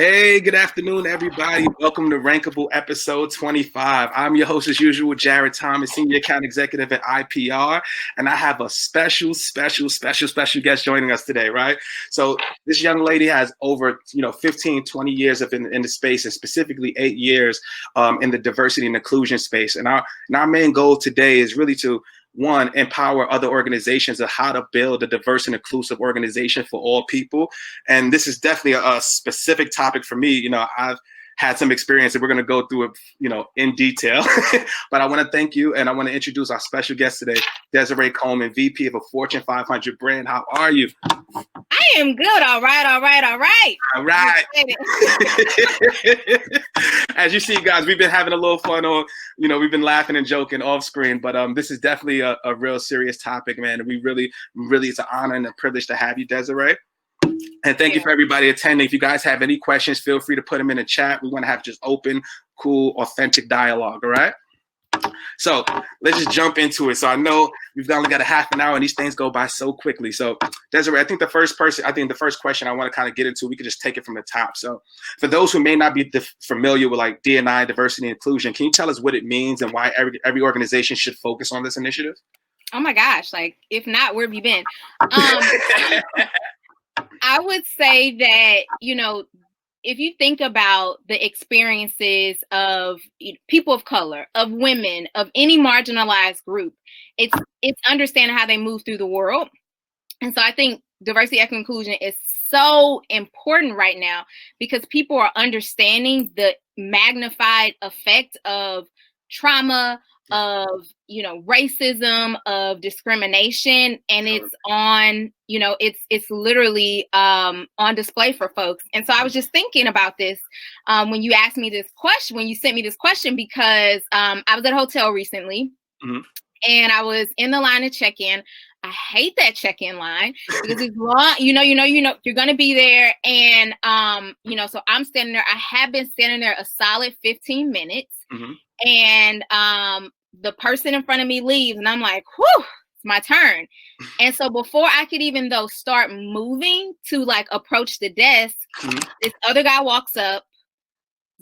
Hey, good afternoon, everybody. Welcome to Rankable episode 25. I'm your host, as usual, Jared Thomas, Senior Account Executive at IPR, and I have a special guest joining us today, right? So this young lady has over, 15, 20 years in the space, and specifically 8 years in the diversity and inclusion space. And our main goal today is really to one, empower other organizations of how to build a diverse and inclusive organization for all people. And this is definitely a specific topic for me. I've had some experience and we're going to go through it, in detail. But I want to thank you and I want to introduce our special guest today, Desiree Coleman, VP of a Fortune 500 brand. How are you? I am good. All right. All right. As you see, guys, we've been having a little fun on, we've been laughing and joking off screen, but this is definitely a real serious topic, man. And we really, it's an honor and a privilege to have you, Desiree. And thank you for everybody attending. If you guys have any questions, feel free to put them in the chat. We want to have just open, cool, authentic dialogue, all right? So let's just jump into it. So I know we've only got a half an hour and these things go by so quickly. So Desiree, I think the first question I want to kind of get into, we could just take it from the top. So for those who may not be familiar with like D&I, diversity and inclusion, can you tell us what it means and why every organization should focus on this initiative? Oh my gosh. Like, if not, where have you been? I would say that, if you think about the experiences of people of color, of women, of any marginalized group, it's understanding how they move through the world. And so I think diversity, equity, inclusion is so important right now because people are understanding the magnified effect of trauma, of racism, of discrimination, and it's on it's literally on display for folks. And so I was just thinking about this when you asked me this question, when you sent me this question, because I was at a hotel recently, and I was in the line to check in. I hate that check-in line because it's long. You're gonna be there, and so I'm standing there. I have been standing there a solid 15 minutes, and the person in front of me leaves, and I'm like, whew, it's my turn. And so before I could even start moving to like approach the desk, this other guy walks up,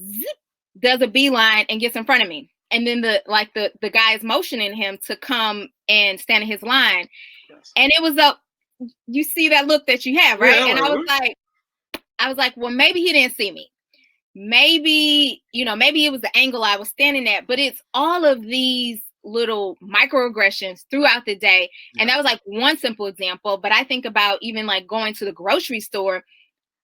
zip, does a beeline and gets in front of me. And then the guy is motioning him to come and stand in his line. Yes. And it was you see that look that you have, right? Yeah, and I was like, well, maybe he didn't see me. Maybe it was the angle I was standing at, but it's all of these little microaggressions throughout the day. Yeah. And that was like one simple example, but I think about even like going to the grocery store,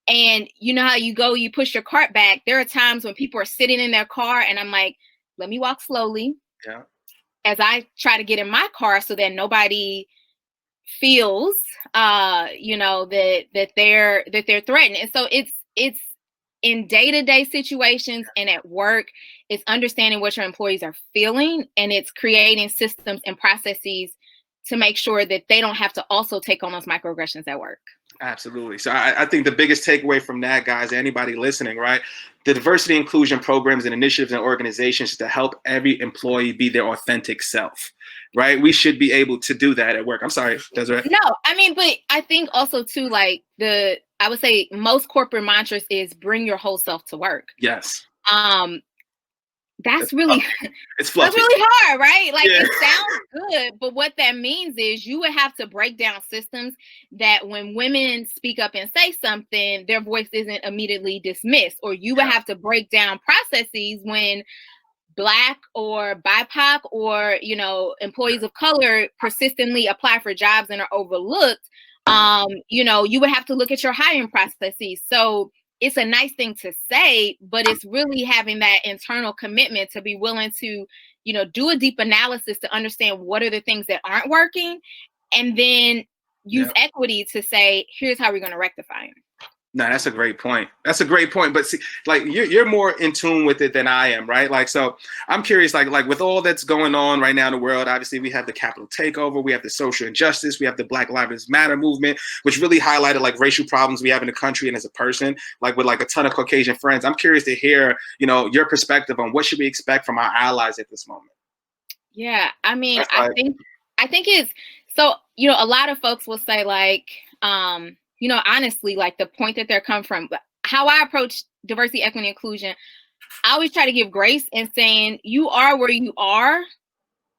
and you know how you push your cart back. There are times when people are sitting in their car and I'm like, let me walk slowly as I try to get in my car so that nobody feels that they're threatened. And so it's in day-to-day situations and at work, it's understanding what your employees are feeling, and it's creating systems and processes to make sure that they don't have to also take on those microaggressions at work. Absolutely. So I think the biggest takeaway from that, guys, anybody listening, right? The diversity inclusion programs and initiatives and organizations to help every employee be their authentic self, right? We should be able to do that at work. I'm sorry, Desiree. No, I mean, but I think also too, like I would say most corporate mantras is bring your whole self to work. Yes. That's really that's really hard, right? Like it sounds good, but what that means is you would have to break down systems that when women speak up and say something, their voice isn't immediately dismissed, or you would have to break down processes when Black or BIPOC or employees of color persistently apply for jobs and are overlooked. You would have to look at your hiring processes. So it's a nice thing to say, but it's really having that internal commitment to be willing to, do a deep analysis to understand what are the things that aren't working, and then use equity to say, here's how we're going to rectify them. No, that's a great point. But see, like you're more in tune with it than I am, right? Like, so I'm curious, like with all that's going on right now in the world, obviously we have the Capitol takeover, we have the social injustice, we have the Black Lives Matter movement, which really highlighted like racial problems we have in the country. And as a person, like with like a ton of Caucasian friends, I'm curious to hear, your perspective on what should we expect from our allies at this moment. Yeah, I mean, I think it's so, a lot of folks will say like, honestly, like the point that they're coming from, how I approach diversity, equity, inclusion, I always try to give grace and saying you are where you are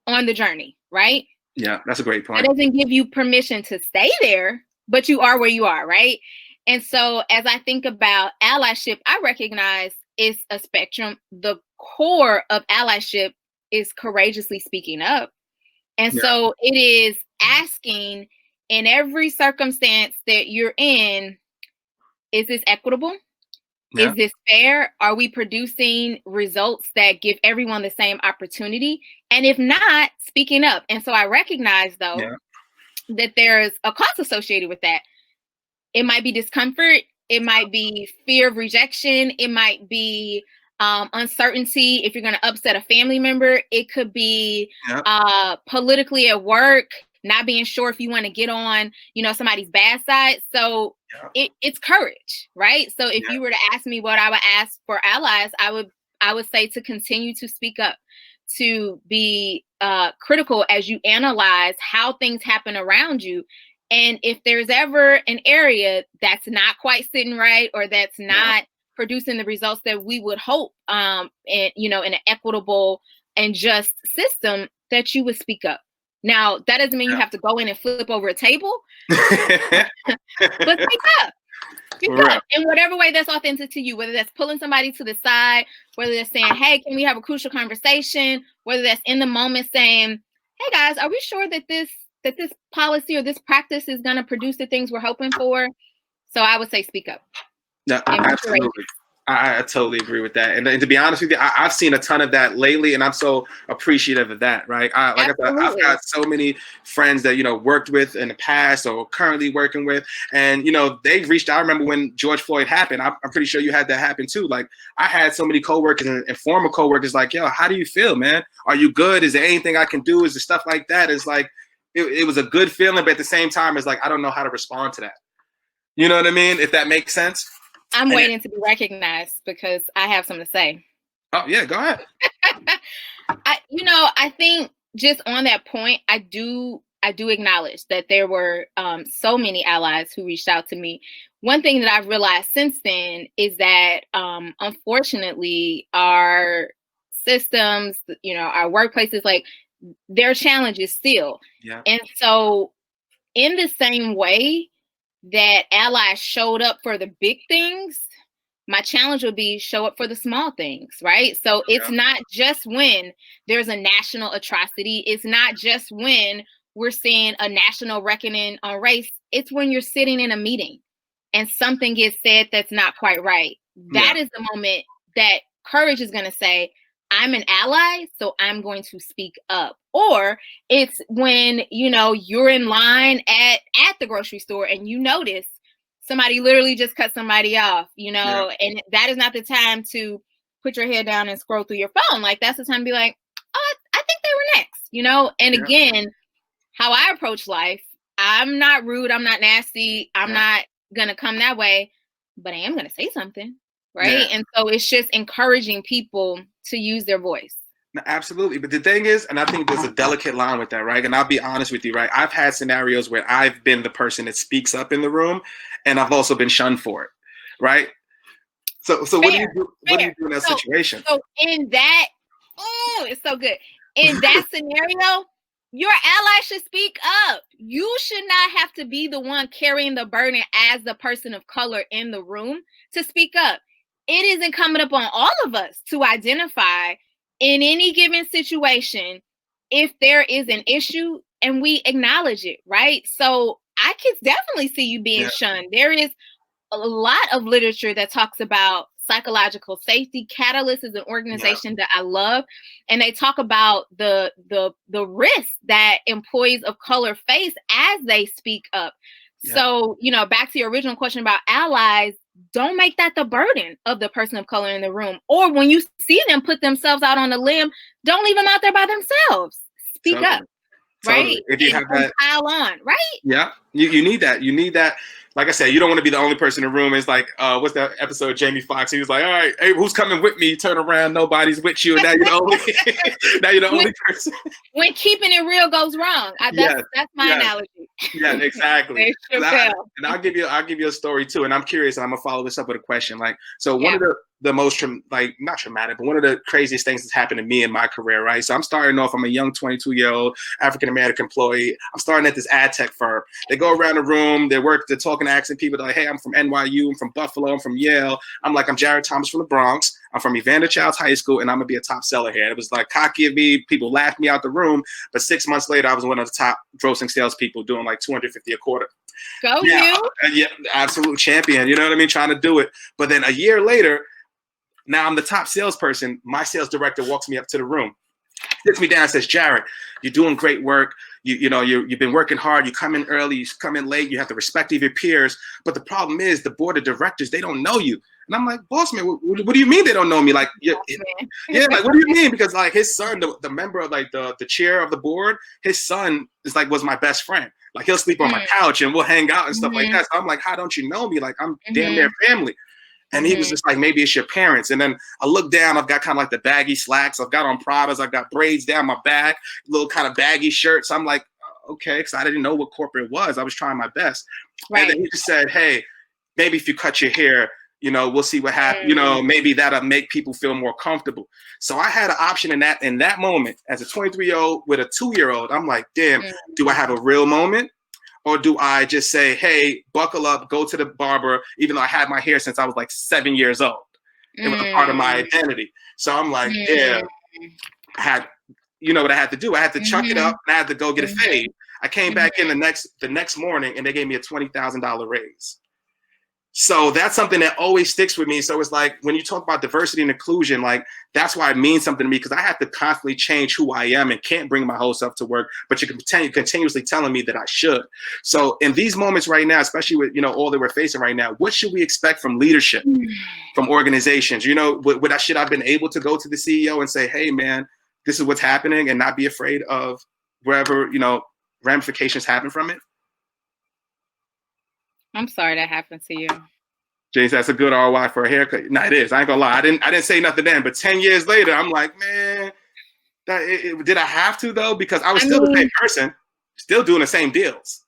on the journey, right? Yeah, that's a great point. It doesn't give you permission to stay there, but you are where you are, right? And so as I think about allyship, I recognize it's a spectrum. The core of allyship is courageously speaking up. And so it is asking in every circumstance that you're in, is this equitable? Yeah. Is this fair? Are we producing results that give everyone the same opportunity? And if not, speaking up. And so I recognize, though, that there's a cost associated with that. It might be discomfort. It might be fear of rejection. It might be uncertainty if you're going to upset a family member. It could be politically at work, not being sure if you want to get on, somebody's bad side. So it's courage, right? So if you were to ask me what I would ask for allies, I would say to continue to speak up, to be critical as you analyze how things happen around you. And if there's ever an area that's not quite sitting right, or that's not producing the results that we would hope, in an equitable and just system, that you would speak up. Now, that doesn't mean you have to go in and flip over a table, but speak up. Speak up in whatever way that's authentic to you, whether that's pulling somebody to the side, whether that's saying, hey, can we have a crucial conversation, whether that's in the moment saying, hey guys, are we sure that this policy or this practice is going to produce the things we're hoping for? So I would say speak up. No, absolutely. I totally agree with that. And to be honest with you, I've seen a ton of that lately, and I'm so appreciative of that, right? I've got so many friends that, worked with in the past or currently working with, and, they've reached out. I remember when George Floyd happened, I'm pretty sure you had that happen too. Like, I had so many coworkers and former coworkers like, yo, how do you feel, man? Are you good? Is there anything I can do? Is there stuff like that? It's like, it was a good feeling, but at the same time, it's like, I don't know how to respond to that. You know what I mean? If that makes sense. I'm waiting to be recognized because I have something to say. Oh, yeah, go ahead. I think just on that point, I do acknowledge that there were so many allies who reached out to me. One thing that I've realized since then is that, unfortunately, our systems, our workplaces, like, there are challenges still. Yeah. And so in the same way that allies showed up for the big things, my challenge would be show up for the small things, right? So it's not just when there's a national atrocity. It's not just when we're seeing a national reckoning on race. It's when you're sitting in a meeting and something gets said that's not quite right. That is the moment that courage is going to say, I'm an ally, so I'm going to speak up. Or it's when, you're in line at the grocery store and you notice somebody literally just cut somebody off, and that is not the time to put your head down and scroll through your phone. Like, that's the time to be like, oh, I think they were next, And again, how I approach life, I'm not rude, I'm not nasty, I'm not going to come that way, but I am going to say something. Right. And so it's just encouraging people to use their voice. No, absolutely. But the thing is, and I think there's a delicate line with that, right? And I'll be honest with you, right? I've had scenarios where I've been the person that speaks up in the room, and I've also been shunned for it. Right. So what do you do? What do you do in that situation? So in that, it's so good. In that scenario, your ally should speak up. You should not have to be the one carrying the burden as the person of color in the room to speak up. It is incumbent upon all of us to identify in any given situation if there is an issue and we acknowledge it, right? So I can definitely see you being shunned. There is a lot of literature that talks about psychological safety. Catalyst is an organization that I love, and they talk about the risk that employees of color face as they speak up. So, back to your original question about allies, don't make that the burden of the person of color in the room. Or when you see them put themselves out on a limb, don't leave them out there by themselves. Speak up, right? If you have that, pile on, right? Yeah, you need that. You need that. Like I said, you don't want to be the only person in the room. It's like, what's that episode of Jamie Foxx? He was like, all right, hey, who's coming with me? Turn around, nobody's with you. And now you're the only person. When keeping it real goes wrong. That's my analogy. Yeah, exactly. Dave And, Chappelle. I'll give you a story too. And I'm curious, and I'm gonna follow this up with a question. Like, so one Yeah. of the most like not traumatic, but one of the craziest things that's happened to me in my career, right? So I'm starting off. I'm a young 22-year-old African American employee. I'm starting at this ad tech firm. They go around the room. They're talking to accent people. They're like, hey, I'm from NYU. I'm from Buffalo. I'm from Yale. I'm like, I'm Jared Thomas from the Bronx. I'm from Evander Childs High School, and I'm gonna be a top seller here. It was like cocky of me. People laughed me out the room. But 6 months later, I was one of the top grossing salespeople, doing like 250 a quarter. Go Yeah, you. yeah, absolute champion. You know what I mean? Trying to do it. But then a year later, now I'm the top salesperson. My sales director walks me up to the room, sits me down, and says, Jared, you're doing great work. You've been working hard. You come in early, you come in late. You have the respect of your peers. But the problem is the board of directors, they don't know you. And I'm like, boss man, what do you mean they don't know me? Like, yeah, like, what do you mean? Because like his son, the member of like the chair of the board, his son is like was my best friend. Like he'll sleep on my couch and we'll hang out and stuff like that. So I'm like, how don't you know me? Like I'm damn near family. And he was just like, maybe it's your parents. And then I look down, I've got kind of like the baggy slacks. I've got on Pradas. I've got braids down my back, little kind of baggy shirts. I'm like, okay, because I didn't know what corporate was. I was trying my best. Right. And then he just said, hey, maybe if you cut your hair, we'll see what happens. Maybe that'll make people feel more comfortable. So I had an option in that moment as a 23-year-old with a 2-year-old. I'm like, damn, do I have a real moment? Or do I just say, hey, buckle up, go to the barber, even though I had my hair since I was like 7 years old. It was a part of my identity. So I'm like, yeah, I had, what I had to do? I had to chuck it up and I had to go get a fade. I came back in the next morning and they gave me a $20,000 raise. So that's something that always sticks with me. So it's like when you talk about diversity and inclusion, like that's why it means something to me because I have to constantly change who I am and can't bring my whole self to work, but you can continuously telling me that I should. So in these moments right now, especially with, all that we're facing right now, what should we expect from leadership, from organizations? Should I've been able to go to the CEO and say, hey man, this is what's happening and not be afraid of wherever, ramifications happen from it? I'm sorry that happened to you. James, that's a good ROI for a haircut. No, it is. I ain't gonna lie. I didn't say nothing then, but 10 years later, I'm like, man, did I have to though? Because I was still the same person, still doing the same deals.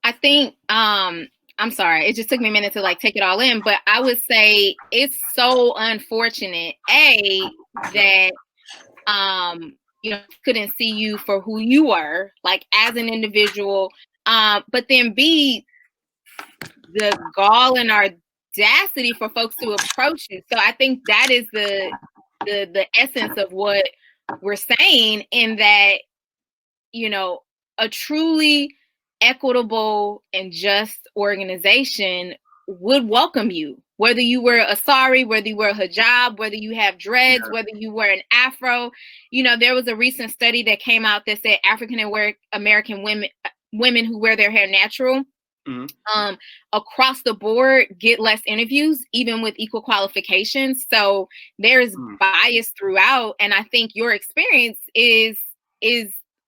I think, I'm sorry, it just took me a minute to like take it all in, but I would say it's so unfortunate, that, couldn't see you for who you were, like as an individual, but then B, the gall and audacity for folks to approach you. So I think that is the essence of what we're saying, in that, a truly equitable and just organization would welcome you, whether you were a sari, whether you were a hijab, whether you have dreads, whether you were an afro. There was a recent study that came out that said African American women who wear their hair natural, across the board get less interviews, even with equal qualifications. So there's bias throughout. And I think your experience is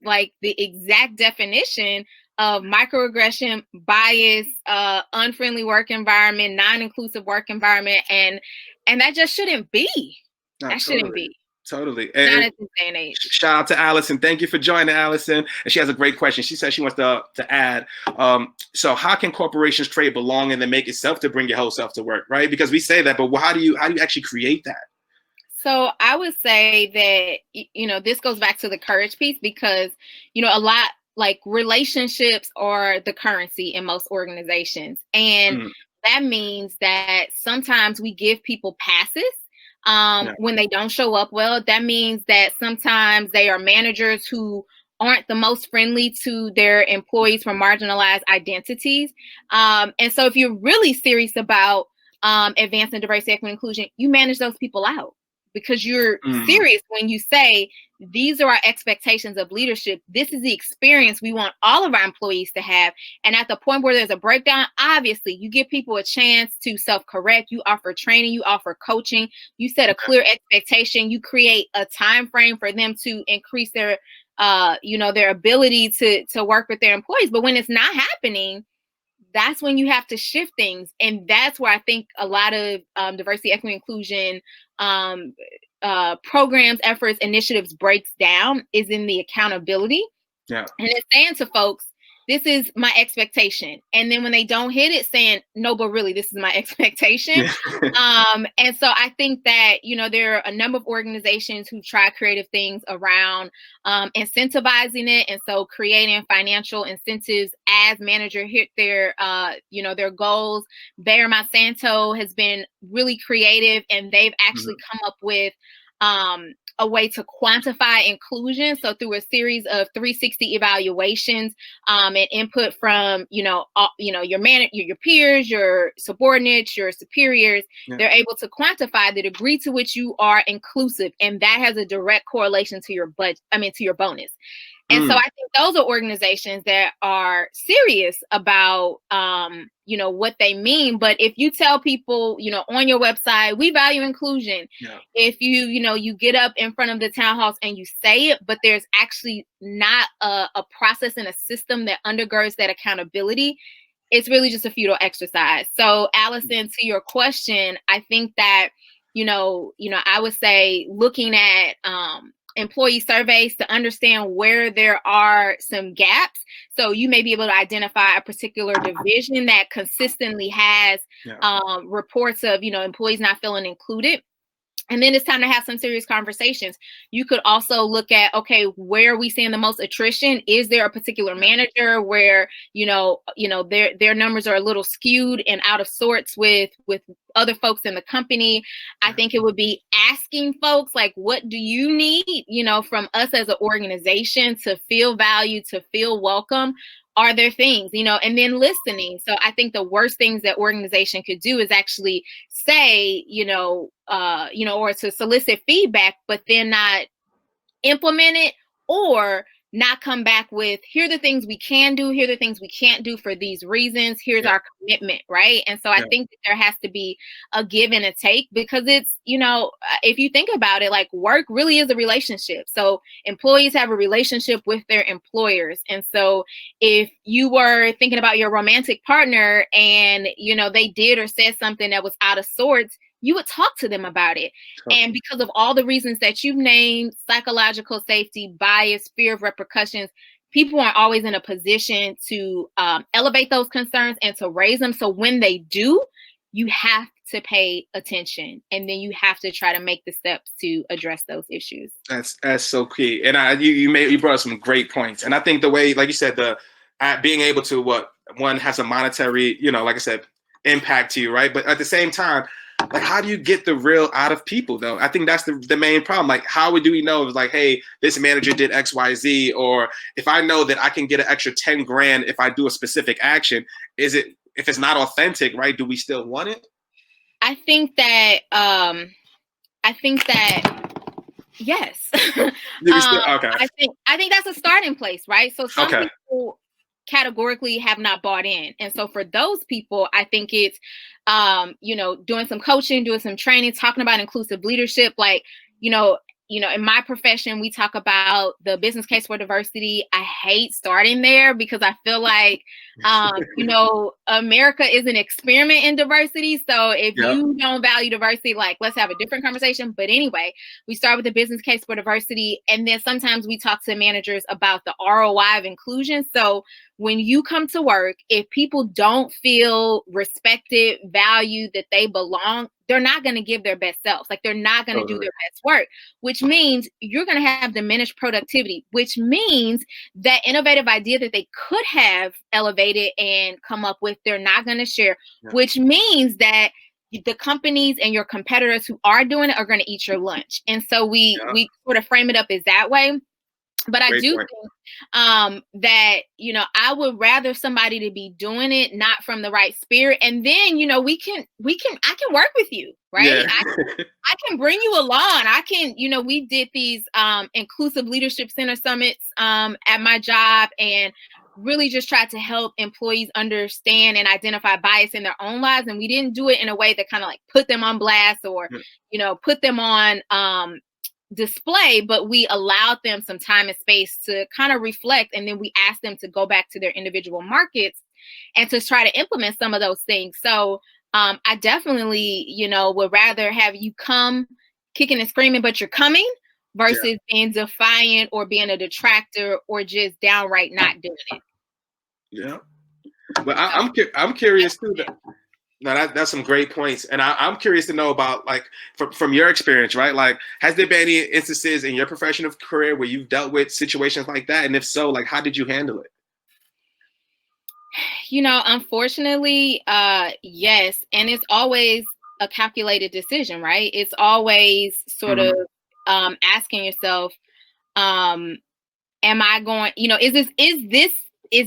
like the exact definition of microaggression, bias, unfriendly work environment, non-inclusive work environment. And that just shouldn't be. Shouldn't be. Totally. Not at this day and age. Shout out to Allison. Thank you for joining, Allison. And she has a great question. She says she wants to add, so how can corporations create belonging and make itself to bring your whole self to work, right? Because we say that, but how do you actually create that? So I would say that, this goes back to the courage piece because, a lot like relationships are the currency in most organizations. And that means that sometimes we give people passes when they don't show up well. That means that sometimes they are managers who aren't the most friendly to their employees from marginalized identities. And so if you're really serious about advancing diversity, equity, and inclusion, you manage those people out. Because you're serious when you say, these are our expectations of leadership. This is the experience we want all of our employees to have. And at the point where there's a breakdown, obviously you give people a chance to self-correct. You offer training, you offer coaching, you set a clear expectation, you create a time frame for them to increase their their ability to work with their employees. But when it's not happening, that's when you have to shift things. And that's where I think a lot of diversity, equity, inclusion programs, efforts, initiatives breaks down, is in the accountability. Yeah. And it's saying to folks, this is my expectation. And then when they don't hit it, saying, no, but really, this is my expectation. And so I think that, there are a number of organizations who try creative things around incentivizing it. And so creating financial incentives as manager hit their, their goals. Bayer Monsanto has been really creative, and they've actually come up with a way to quantify inclusion. So through a series of 360 evaluations and input from, your peers, your subordinates, your superiors, they're able to quantify the degree to which you are inclusive. And that has a direct correlation to your to your bonus. And so I think those are organizations that are serious about, what they mean. But if you tell people, on your website, we value inclusion. If you get up in front of the town halls and you say it, but there's actually not a process and a system that undergirds that accountability, it's really just a futile exercise. So Allison, to your question, I think that, I would say looking at, employee surveys to understand where there are some gaps. So you may be able to identify a particular division that consistently has reports of, employees not feeling included. And then it's time to have some serious conversations. You could also look at, okay, where are we seeing the most attrition? Is there a particular manager where, their numbers are a little skewed and out of sorts with other folks in the company? I think it would be asking folks, like, what do you need, from us as an organization to feel valued, to feel welcome? Are there things, and then listening. So I think the worst things that organization could do is actually say, or to solicit feedback, but then not implement it, or not come back with, here are the things we can do, here are the things we can't do for these reasons, here's our commitment, right? And so I think that there has to be a give and a take, because it's, if you think about it, like, work really is a relationship. So employees have a relationship with their employers. And so if you were thinking about your romantic partner and, they did or said something that was out of sorts, you would talk to them about it. And because of all the reasons that you've named, psychological safety, bias, fear of repercussions, people aren't always in a position to elevate those concerns and to raise them. So when they do, you have to pay attention, and then you have to try to make the steps to address those issues. That's so key. And you brought up some great points. And I think the way, like you said, being able to, one has a monetary, like I said, impact to you, right? But at the same time, like, how do you get the real out of people, though? I think that's the main problem. Like, how do we know? It's like, hey, this manager did X, Y, Z, or if I know that I can get an extra 10 grand if I do a specific action, if it's not authentic, right? Do we still want it? I think that yes. Okay. I think that's a starting place, right? So some people categorically have not bought in. And so for those people, I think it's, doing some coaching, doing some training, talking about inclusive leadership. Like, in my profession, we talk about the business case for diversity. I hate starting there because I feel like, America is an experiment in diversity. So if you don't value diversity, like, let's have a different conversation. But anyway, we start with the business case for diversity. And then sometimes we talk to managers about the ROI of inclusion. So when you come to work, if people don't feel respected, valued, that they belong, they're not going to give their best selves. Like, they're not going to do their best work, which means you're going to have diminished productivity, which means that innovative idea that they could have elevated and come up with, they're not going to share, which means that the companies and your competitors who are doing it are going to eat your lunch. And so we sort of frame it up as that way. But I do think that, I would rather somebody to be doing it not from the right spirit. And then, I can work with you, right? Yeah. I can bring you along. I can, we did these inclusive leadership center summits at my job, and really just tried to help employees understand and identify bias in their own lives. And we didn't do it in a way that kind of like put them on blast or, put them on display, but we allowed them some time and space to kind of reflect. And then we asked them to go back to their individual markets and to try to implement some of those things. So I definitely, would rather have you come kicking and screaming, but you're coming, versus being defiant or being a detractor or just downright not doing it. Yeah. But I'm curious too. Now that's some great points, and I'm curious to know about, like, from your experience, right? Like, has there been any instances in your professional career where you've dealt with situations like that, and if so, like, how did you handle it? Unfortunately, yes, and it's always a calculated decision, right? It's always sort of asking yourself, am I going? Is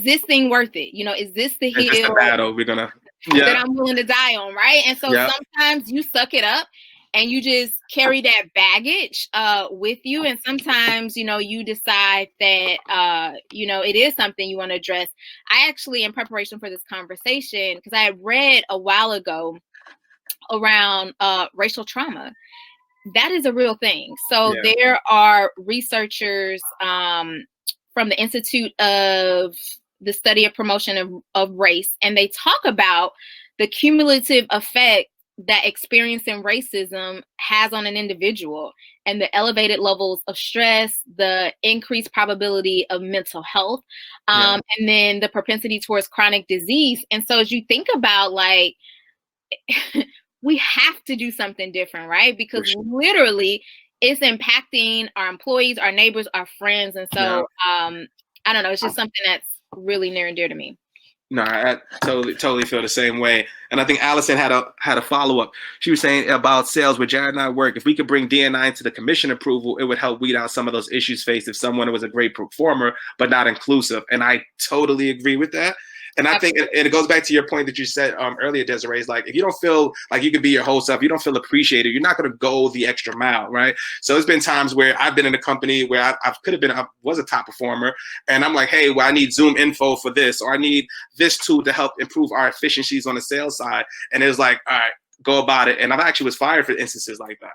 this thing worth it? Is this the Is this the hill battle we're gonna? that Yeah. I'm willing to die on, right? And so Yeah. sometimes you suck it up and you just carry that baggage with you. And sometimes, you decide that, it is something you want to address. I actually, in preparation for this conversation, because I had read a while ago around racial trauma, that is a real thing. So there are researchers from the Institute of the Study of Promotion of Race, and they talk about the cumulative effect that experiencing racism has on an individual, and the elevated levels of stress, the increased probability of mental health, and then the propensity towards chronic disease. And so as you think about, like, we have to do something different, right? Because literally it's impacting our employees, our neighbors, our friends. And so I don't know, it's just something that's really near and dear to me. No, I totally feel the same way. And I think Allison had a follow-up. She was saying about sales where Jared and I work. If we could bring D&I into the commission approval, it would help weed out some of those issues faced if someone was a great performer but not inclusive. And I totally agree with that. And I think it goes back to your point that you said earlier, Desiree, is like, if you don't feel like you can be your whole self, you don't feel appreciated, you're not going to go the extra mile, right? So there's been times where I've been in a company where I was a top performer, and I'm like, hey, well, I need Zoom info for this, or I need this tool to help improve our efficiencies on the sales side. And it was like, all right, go about it. And I actually was fired for instances like that,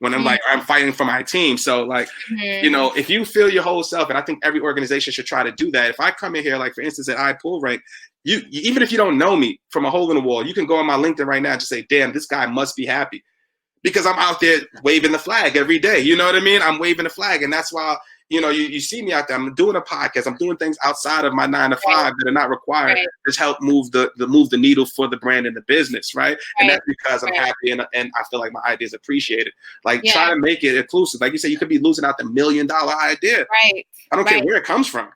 when I'm like, I'm fighting for my team. So, like, if you feel your whole self, and I think every organization should try to do that. If I come in here, like, for instance, at iPullRank, you even if you don't know me from a hole in the wall, you can go on my LinkedIn right now and just say, damn, this guy must be happy, because I'm out there waving the flag every day. You know what I mean? I'm waving the flag. And that's why, you see me out there. I'm doing a podcast. I'm doing things outside of my 9 to 5 that are not required to help move the needle for the brand and the business, right? And that's because I'm happy and I feel like my idea is appreciated. Like, try to make it inclusive. Like you said, you could be losing out the $1 million idea. Right. I don't care where it comes from.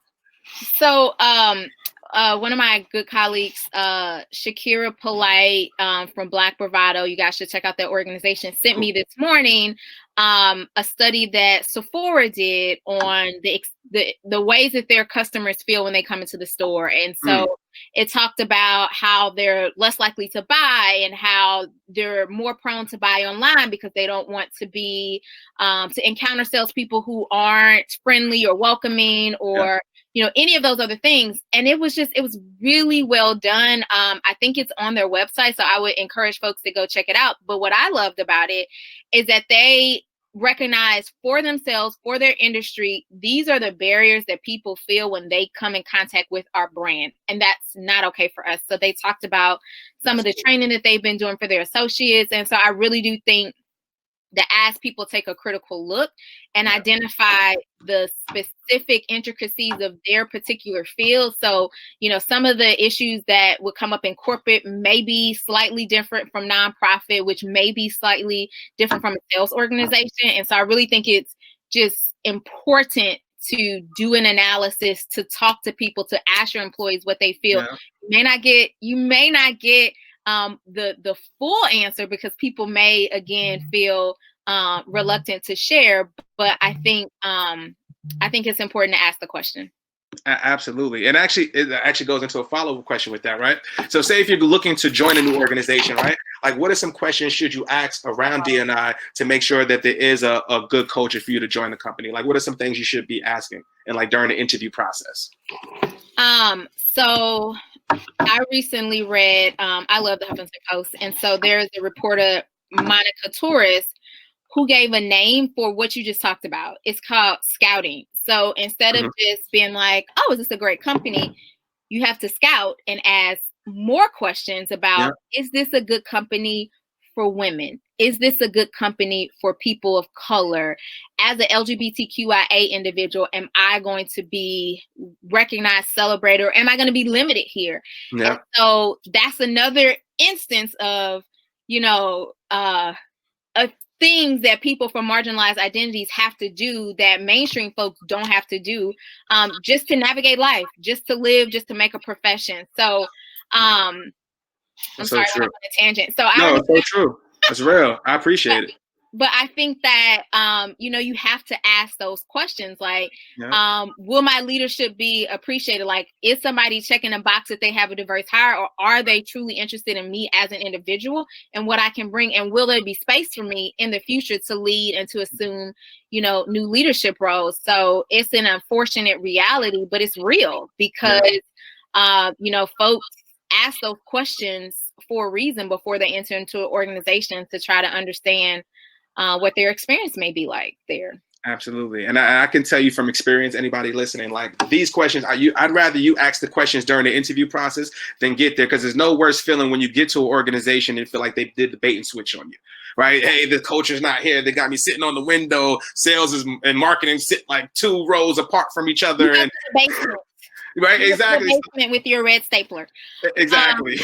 So, one of my good colleagues, Shakira Polite, from Black Bravado, you guys should check out that organization, sent me this morning a study that Sephora did on the ways that their customers feel when they come into the store. And so it talked about how they're less likely to buy and how they're more prone to buy online because they don't want to be to encounter salespeople who aren't friendly or welcoming or any of those other things. And it was really well done. I think it's on their website, so I would encourage folks to go check it out. But what I loved about it is that they recognize for themselves, for their industry, these are the barriers that people feel when they come in contact with our brand. And that's not okay for us. So they talked about some of the training that they've been doing for their associates. And so I really do think that as people take a critical look and identify the specific intricacies of their particular field. So, some of the issues that would come up in corporate may be slightly different from nonprofit, which may be slightly different from a sales organization. And so I really think it's just important to do an analysis, to talk to people, to ask your employees what they feel. You may not get the full answer because people may again feel reluctant to share, but I think it's important to ask the question. Absolutely. And it actually goes into a follow-up question with that, right? So say if you're looking to join a new organization, right? Like, what are some questions should you ask around D&I to make sure that there is a good culture for you to join the company? Like, what are some things you should be asking and like during the interview process? So I recently read, I love the Huffington Post. And so there's a reporter, Monica Torres, who gave a name for what you just talked about. It's called scouting. So instead of just being like, oh, is this a great company? You have to scout and ask more questions about, is this a good company for women? Is this a good company for people of color? As an LGBTQIA individual, am I going to be recognized, celebrated, or am I going to be limited here? Yeah. And so that's another instance of, things that people from marginalized identities have to do that mainstream folks don't have to do, just to navigate life, just to live, just to make a profession. So I'm sorry, I went on a tangent. So no, it's so true. It's real. I appreciate it. But I think that, you have to ask those questions like, will my leadership be appreciated? Like, is somebody checking a box that they have a diverse hire, or are they truly interested in me as an individual and what I can bring? And will there be space for me in the future to lead and to assume, new leadership roles? So it's an unfortunate reality, but it's real because, folks ask those questions for a reason before they enter into an organization to try to understand what their experience may be like there. Absolutely. And I can tell you from experience, anybody listening, like these questions, I'd rather you ask the questions during the interview process than get there, because there's no worse feeling when you get to an organization and feel like they did the bait and switch on you, right? Hey, the culture's not here. They got me sitting on the window. Sales and marketing sit like 2 rows apart from each other. And right, exactly. Basement with your red stapler. Exactly.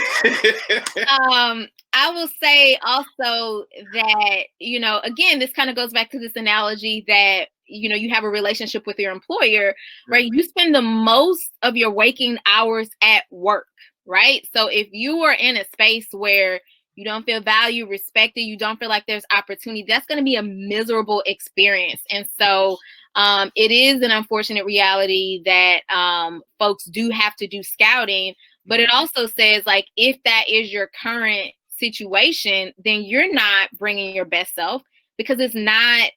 I will say also that, again, this kind of goes back to this analogy that, you have a relationship with your employer, right? You spend the most of your waking hours at work, right? So if you are in a space where you don't feel valued, respected, you don't feel like there's opportunity, that's going to be a miserable experience. And so it is an unfortunate reality that folks do have to do scouting, but it also says, like, if that is your current situation, then you're not bringing your best self, because it's not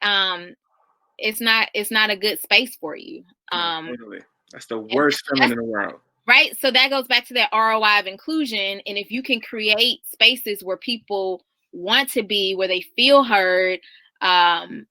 a good space for you. Totally. That's the worst feeling in the world. Right. So that goes back to that ROI of inclusion. And if you can create spaces where people want to be, where they feel heard, then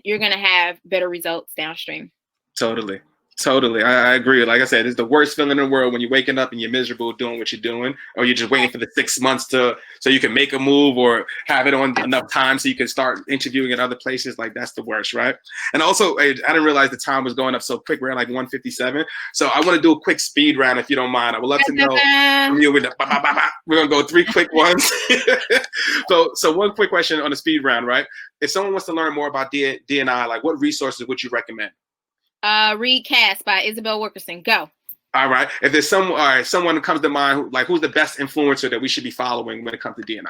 you're going to have better results downstream. Totally. I agree. Like I said, it's the worst feeling in the world when you're waking up and you're miserable doing what you're doing, or you're just waiting for the 6 months so you can make a move or have it on enough time so you can start interviewing in other places. Like, that's the worst, right? And also, I didn't realize the time was going up so quick. We're at like 1:57. So I want to do a quick speed round, if you don't mind. I would love to know from you. We're going to go 3 quick ones. So one quick question on the speed round, right? If someone wants to learn more about D&I, like, what resources would you recommend? Read Cast by Isabel Wilkerson. Go. All right. If there's someone who comes to mind, who's the best influencer that we should be following when it comes to D&I?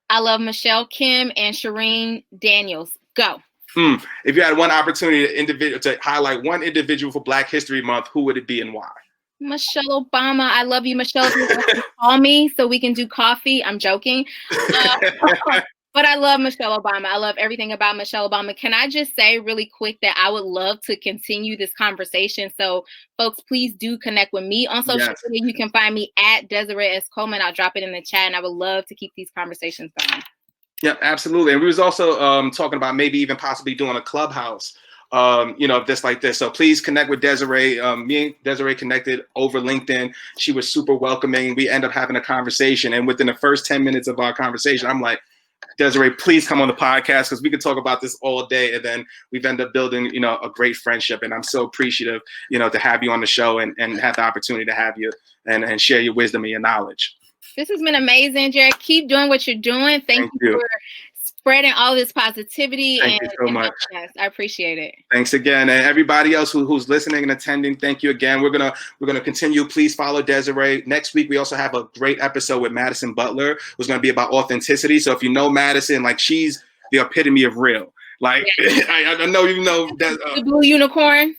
I love Michelle Kim and Shireen Daniels. Go. If you had one opportunity to highlight one individual for Black History Month, who would it be and why? Michelle Obama. I love you, Michelle. Call me so we can do coffee. I'm joking. But I love Michelle Obama. I love everything about Michelle Obama. Can I just say really quick that I would love to continue this conversation. So folks, please do connect with me on social media. You can find me at Desiree S. Coleman. I'll drop it in the chat, and I would love to keep these conversations going. Yeah, absolutely. And we was also talking about maybe even possibly doing a clubhouse, this like this. So please connect with Desiree. Me and Desiree connected over LinkedIn. She was super welcoming. We end up having a conversation. And within the first 10 minutes of our conversation, I'm like, Desiree, please come on the podcast, because we could talk about this all day. And then we've ended up building, a great friendship. And I'm so appreciative, to have you on the show and have the opportunity to have you and share your wisdom and your knowledge. This has been amazing, Jared. Keep doing what you're doing. Thank you for spreading all this positivity. Thank you so much. I appreciate it. Thanks again. And everybody else who's listening and attending, thank you again. We're gonna continue. Please follow Desiree. Next week, we also have a great episode with Madison Butler, who's gonna be about authenticity. So if you know Madison, like, she's the epitome of real. Like, I know you know that. The blue unicorn.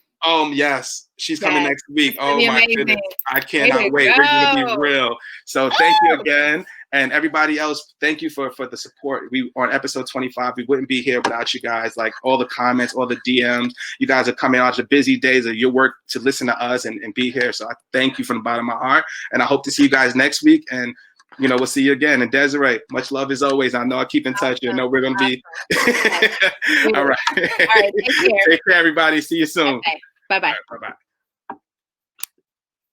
Yes. She's coming next week. Oh my goodness. I cannot wait. We're gonna be real. So thank you again. And everybody else, thank you for the support. We on episode 25, we wouldn't be here without you guys. Like, all the comments, all the DMs. You guys are coming out of busy days of your work to listen to us and be here. So I thank you from the bottom of my heart. And I hope to see you guys next week. And we'll see you again. And Desiree, much love as always. I know I keep in touch. We're gonna be all right. Take care, everybody. See you soon. Okay. Bye-bye. Bye-bye.